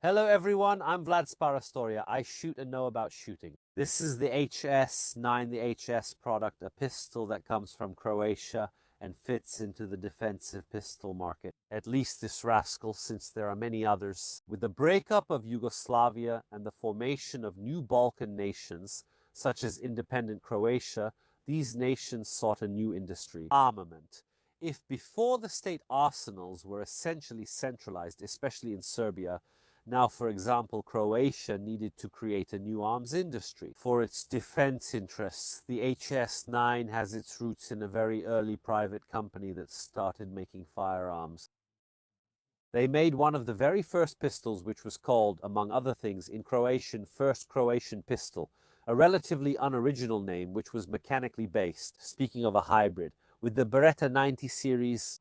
Hello everyone, I'm Vlad Sparastoria. I shoot and know about shooting. This is the HS-9, the HS product, a pistol that comes from Croatia and fits into the defensive pistol market. At least this rascal, since there are many others. With the breakup of Yugoslavia and the formation of new Balkan nations, such as independent Croatia, these nations sought a new industry, armament. If before the state arsenals were essentially centralized, especially in Serbia, now, for example, Croatia needed to create a new arms industry for its defense interests. The HS-9 has its roots in a very early private company that started making firearms. They made one of the very first pistols, which was called, among other things, in Croatian, First Croatian Pistol, a relatively unoriginal name which was mechanically based, speaking of a hybrid, with the Beretta 90 series.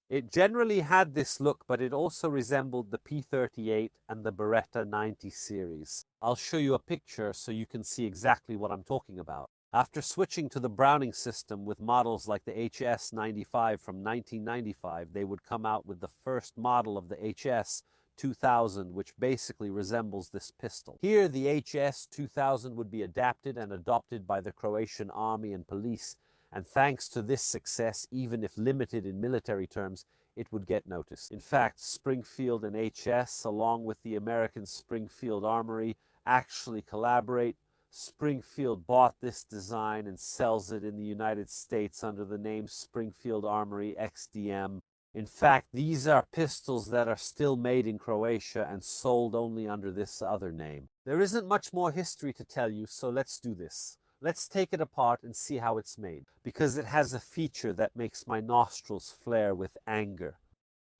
It generally had this look, but it also resembled the P38 and the Beretta 90 series. I'll show you a picture so you can see exactly what I'm talking about. After switching to the Browning system with models like the HS-95 from 1995, they would come out with the first model of the HS-2000, which basically resembles this pistol. Here, the HS-2000 would be adapted and adopted by the Croatian army and police, and thanks to this success, even if limited in military terms, it would get noticed. In fact, Springfield and HS, along with the American Springfield Armory, actually collaborate. Springfield bought this design and sells it in the United States under the name Springfield Armory XDM. In fact, these are pistols that are still made in Croatia and sold only under this other name. There isn't much more history to tell you, so let's do this. Let's take it apart and see how it's made, because it has a feature that makes my nostrils flare with anger.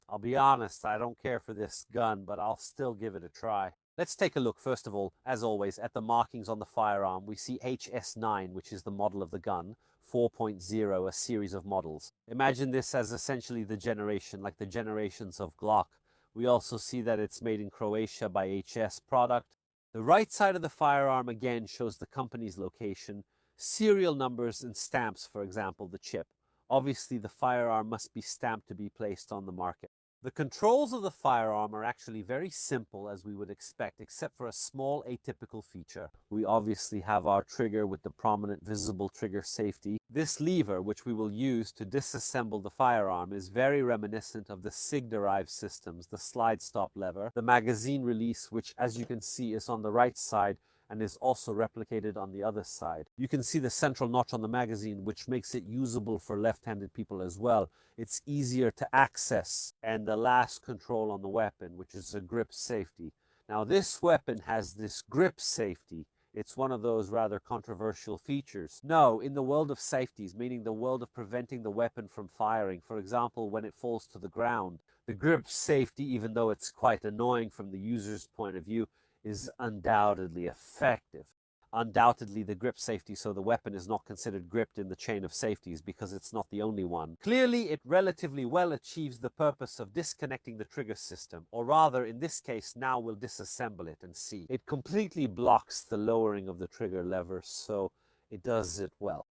I'll be honest, I don't care for this gun, but I'll still give it a try. Let's take a look, first of all, as always, at the markings on the firearm. We see HS-9, which is the model of the gun, 4.0, a series of models. Imagine this as essentially the generation, like the generations of Glock. We also see that it's made in Croatia by HS product. The right side of the firearm again shows the company's location, serial numbers and stamps, for example, the chip. Obviously, the firearm must be stamped to be placed on the market. The controls of the firearm are actually very simple, as we would expect, except for a small atypical feature. We obviously have our trigger with the prominent visible trigger safety. This lever, which we will use to disassemble the firearm, is very reminiscent of the SIG-derived systems, the slide stop lever, the magazine release, which, as you can see, is on the right side, and is also replicated on the other side. You can see the central notch on the magazine, which makes it usable for left-handed people as well. It's easier to access. And the last control on the weapon, which is a grip safety. Now, this weapon has this grip safety. It's one of those rather controversial features. No, in the world of safeties, meaning the world of preventing the weapon from firing, for example, when it falls to the ground, the grip safety, even though it's quite annoying from the user's point of view, is undoubtedly effective. Undoubtedly, the grip safety, so the weapon is not considered gripped in the chain of safeties because it's not the only one. Clearly, it relatively well achieves the purpose of disconnecting the trigger system, or rather, in this case, now we'll disassemble it and see. It completely blocks the lowering of the trigger lever, so it does it well.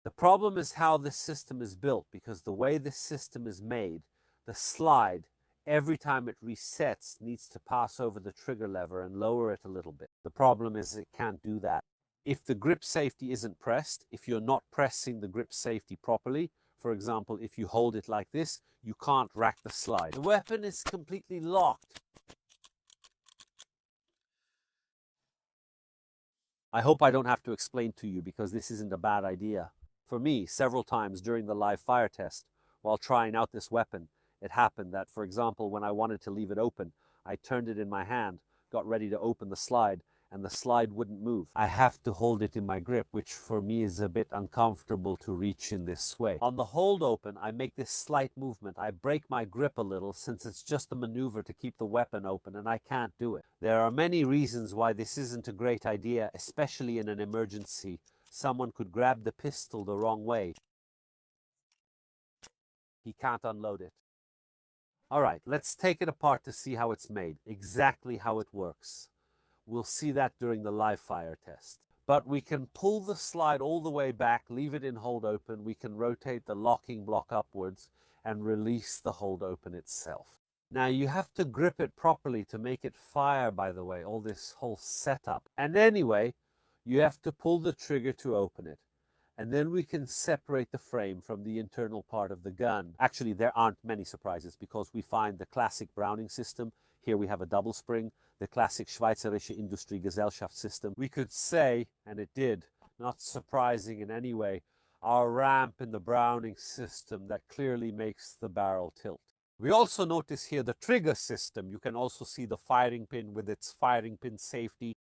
The problem is how this system is built, because the way this system is made, the slide, every time it resets, needs to pass over the trigger lever and lower it a little bit. The problem is it can't do that. If the grip safety isn't pressed, if you're not pressing the grip safety properly, for example, if you hold it like this, you can't rack the slide. The weapon is completely locked. I hope I don't have to explain to you, because this isn't a bad idea. For me, several times during the live fire test, while trying out this weapon, it happened that, for example, when I wanted to leave it open, I turned it in my hand, got ready to open the slide, and the slide wouldn't move. I have to hold it in my grip, which for me is a bit uncomfortable to reach in this way. On the hold open, I make this slight movement. I break my grip a little, since it's just a maneuver to keep the weapon open, and I can't do it. There are many reasons why this isn't a great idea, especially in an emergency. Someone could grab the pistol the wrong way. He can't unload it. All right, let's take it apart to see how it's made, exactly how it works. We'll see that during the live fire test. But we can pull the slide all the way back, leave it in hold open. We can rotate the locking block upwards and release the hold open itself. Now you have to grip it properly to make it fire, by the way, all this whole setup. And anyway, you have to pull the trigger to open it. And then we can separate the frame from the internal part of the gun. Actually, there aren't many surprises because we find the classic Browning system. Here we have a double spring, the classic Schweizerische Industriegesellschaft system. We could say, and it did, not surprising in any way, our ramp in the Browning system that clearly makes the barrel tilt. We also notice here the trigger system. You can also see the firing pin with its firing pin safety.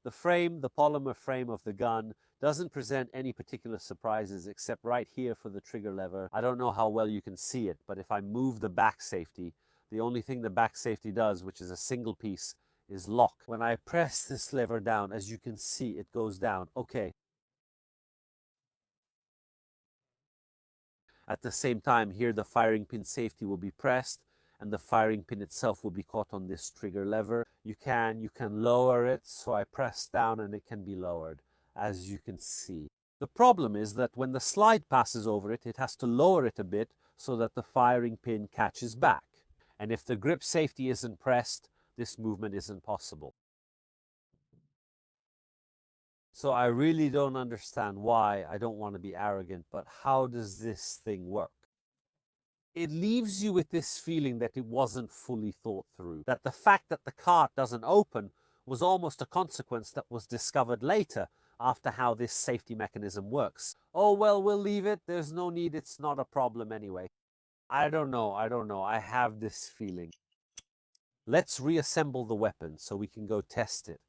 The frame, the polymer frame of the gun, doesn't present any particular surprises except right here for the trigger lever. I don't know how well you can see it, but if I move the back safety, the only thing the back safety does, which is a single piece, is lock. When I press this lever down, as you can see, it goes down. Okay. At the same time, here the firing pin safety will be pressed and the firing pin itself will be caught on this trigger lever. You can lower it, so I press down and it can be lowered, as you can see. The problem is that when the slide passes over it, it has to lower it a bit so that the firing pin catches back. And if the grip safety isn't pressed, this movement isn't possible. So I really don't understand why. I don't want to be arrogant, but how does this thing work? It leaves you with this feeling that it wasn't fully thought through, that the fact that the cart doesn't open was almost a consequence that was discovered later after how this safety mechanism works. Oh, well, we'll leave it. There's no need. It's not a problem anyway. I don't know. I have this feeling. Let's reassemble the weapon so we can go test it.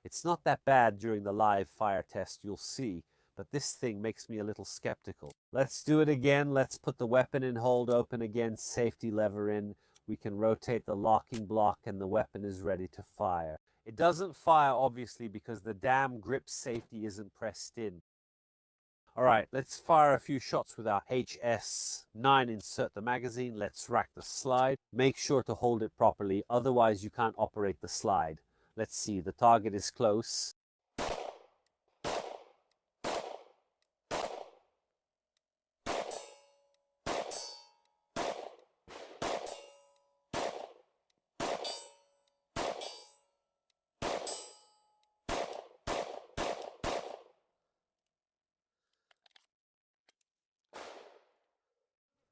It's not that bad during the live fire test, you'll see, but this thing makes me a little skeptical. Let's do it again. Let's put the weapon in hold open again, safety lever in. We can rotate the locking block and the weapon is ready to fire. It doesn't fire, obviously, because the damn grip safety isn't pressed in. All right, let's fire a few shots with our HS-9. Insert the magazine. Let's rack the slide. Make sure to hold it properly, otherwise you can't operate the slide. Let's see, the target is close.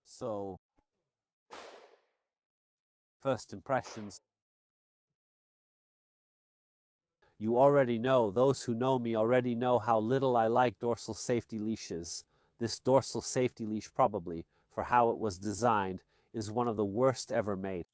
So, first impressions. You already know, those who know me already know how little I like dorsal safety leashes. This dorsal safety leash, probably, for how it was designed, is one of the worst ever made.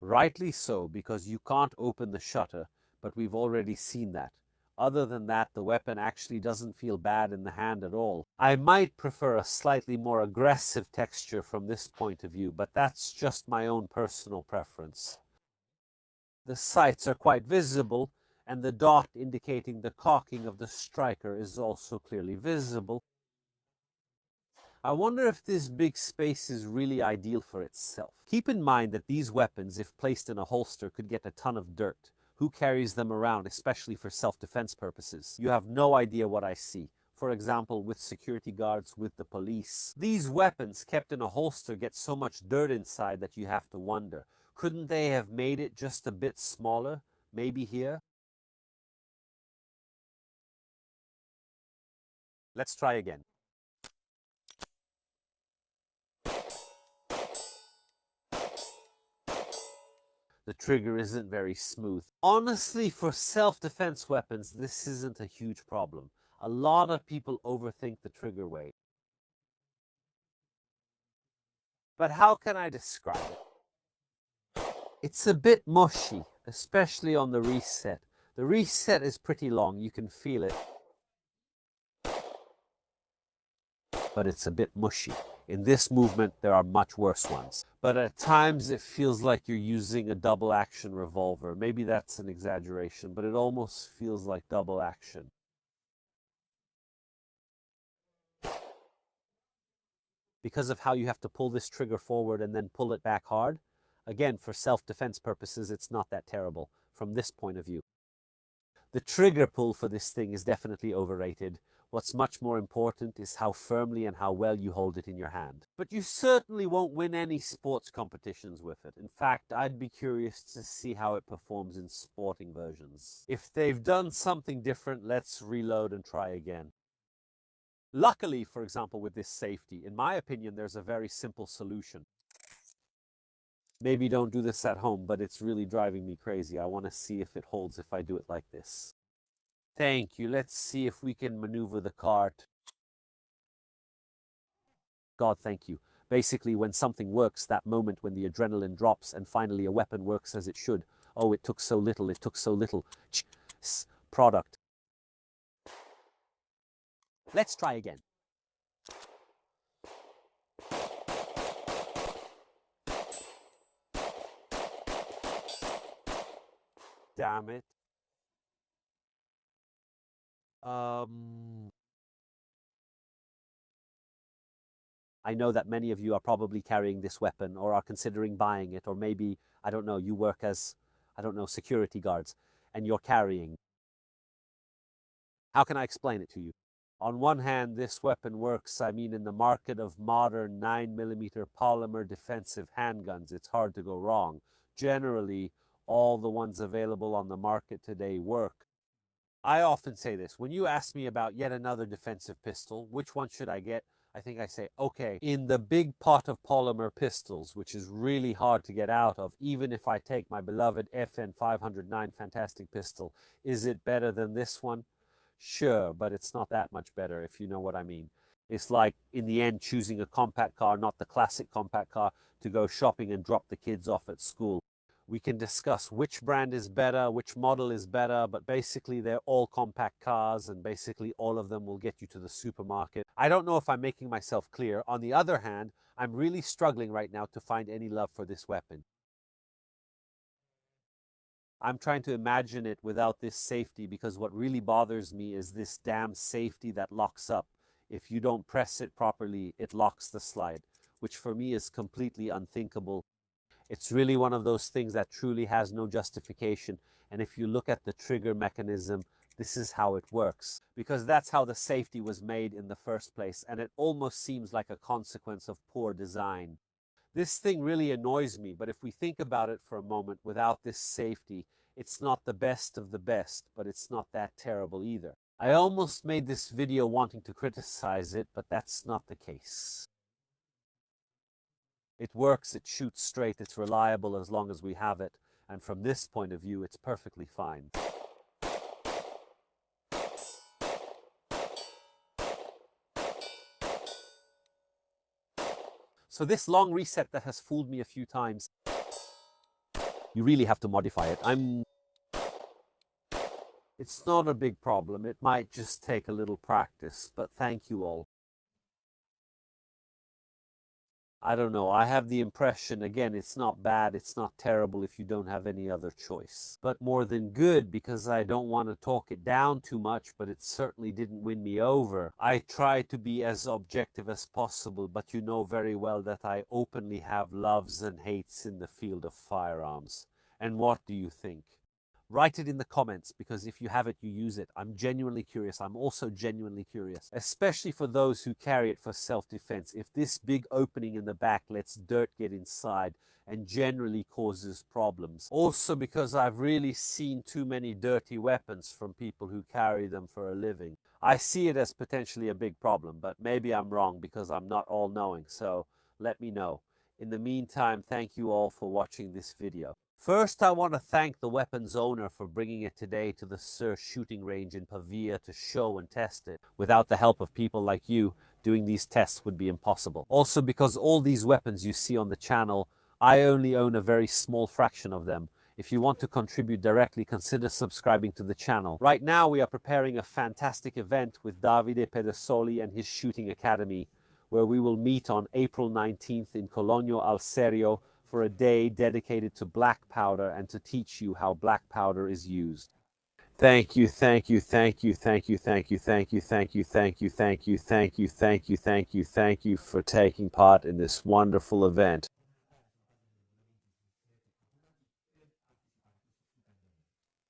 Rightly so, because you can't open the shutter, but we've already seen that. Other than that, the weapon actually doesn't feel bad in the hand at all. I might prefer a slightly more aggressive texture from this point of view, but that's just my own personal preference. The sights are quite visible, and the dot indicating the cocking of the striker is also clearly visible. I wonder if this big space is really ideal for itself. Keep in mind that these weapons, if placed in a holster, could get a ton of dirt. Who carries them around, especially for self-defense purposes? You have no idea what I see. For example, with security guards, with the police. These weapons kept in a holster get so much dirt inside that you have to wonder, couldn't they have made it just a bit smaller? Maybe here? Let's try again. The trigger isn't very smooth. Honestly, for self-defense weapons, this isn't a huge problem. A lot of people overthink the trigger weight. But how can I describe it? It's a bit mushy, especially on the reset. The reset is pretty long, you can feel it. But it's a bit mushy. In this movement, there are much worse ones. But at times, it feels like you're using a double action revolver. Maybe that's an exaggeration, but it almost feels like double action. Because of how you have to pull this trigger forward and then pull it back hard. Again, for self-defense purposes, it's not that terrible from this point of view. The trigger pull for this thing is definitely overrated. What's much more important is how firmly and how well you hold it in your hand. But you certainly won't win any sports competitions with it. In fact, I'd be curious to see how it performs in sporting versions. If they've done something different, let's reload and try again. Luckily, for example, with this safety, in my opinion, there's a very simple solution. Maybe don't do this at home, but it's really driving me crazy. I want to see if it holds if I do it like this. Thank you. Let's see if we can maneuver the cart. God, thank you. Basically, when something works, that moment when the adrenaline drops and finally a weapon works as it should. Oh, it took so little. It took so little. Product. Let's try again. Damn it. I know that many of you are probably carrying this weapon or are considering buying it, or maybe, I don't know, you work as, I don't know, security guards and you're carrying. How can I explain it to you? On one hand, this weapon works, in the market of modern 9mm polymer defensive handguns, it's hard to go wrong. Generally, all the ones available on the market today work. I often say this, when you ask me about yet another defensive pistol, which one should I get? I think I say, okay, in the big pot of polymer pistols, which is really hard to get out of, even if I take my beloved FN 509 fantastic pistol, is it better than this one? Sure, but it's not that much better, if you know what I mean. It's like, in the end, choosing a compact car, not the classic compact car, to go shopping and drop the kids off at school. We can discuss which brand is better, which model is better, but basically they're all compact cars and basically all of them will get you to the supermarket. I don't know if I'm making myself clear. On the other hand, I'm really struggling right now to find any love for this weapon. I'm trying to imagine it without this safety because what really bothers me is this damn safety that locks up. If you don't press it properly, it locks the slide, which for me is completely unthinkable. It's really one of those things that truly has no justification. And if you look at the trigger mechanism, this is how it works. Because that's how the safety was made in the first place. And it almost seems like a consequence of poor design. This thing really annoys me, but if we think about it for a moment, without this safety, it's not the best of the best, but it's not that terrible either. I almost made this video wanting to criticize it, but that's not the case. It works, it shoots straight, it's reliable as long as we have it, and from this point of view, it's perfectly fine. So this long reset that has fooled me a few times, you really have to modify it. It's not a big problem, it might just take a little practice, but thank you all. I don't know, I have the impression, again, it's not bad, it's not terrible if you don't have any other choice. But more than good, because I don't want to talk it down too much, but it certainly didn't win me over. I try to be as objective as possible, but you know very well that I openly have loves and hates in the field of firearms. And what do you think? Write it in the comments, because if you have it, you use it. I'm genuinely curious. I'm also genuinely curious, especially for those who carry it for self-defense. If this big opening in the back lets dirt get inside and generally causes problems. Also because I've really seen too many dirty weapons from people who carry them for a living. I see it as potentially a big problem, but maybe I'm wrong because I'm not all-knowing, so let me know. In the meantime, thank you all for watching this video. First, I want to thank the weapon's owner for bringing it today to the Sir shooting range in Pavia to show and test it. Without the help of people like you, doing these tests would be impossible. Also, because all these weapons you see on the channel, I only own a very small fraction of them. If you want to contribute directly, consider subscribing to the channel. Right now, we are preparing a fantastic event with Davide Pedesoli and his shooting academy, where we will meet on April 19th in Cologno al Serio for a day dedicated to black powder and to teach you how black powder is used. Thank you, thank you, thank you, thank you, thank you, thank you, thank you, thank you, thank you, thank you, thank you, thank you, thank you for taking part in this wonderful event.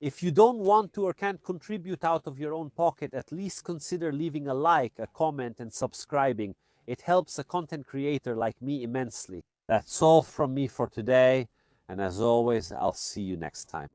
If you don't want to or can't contribute out of your own pocket, at least consider leaving a like, a comment, and subscribing. It helps a content creator like me immensely. That's all from me for today, and as always, I'll see you next time.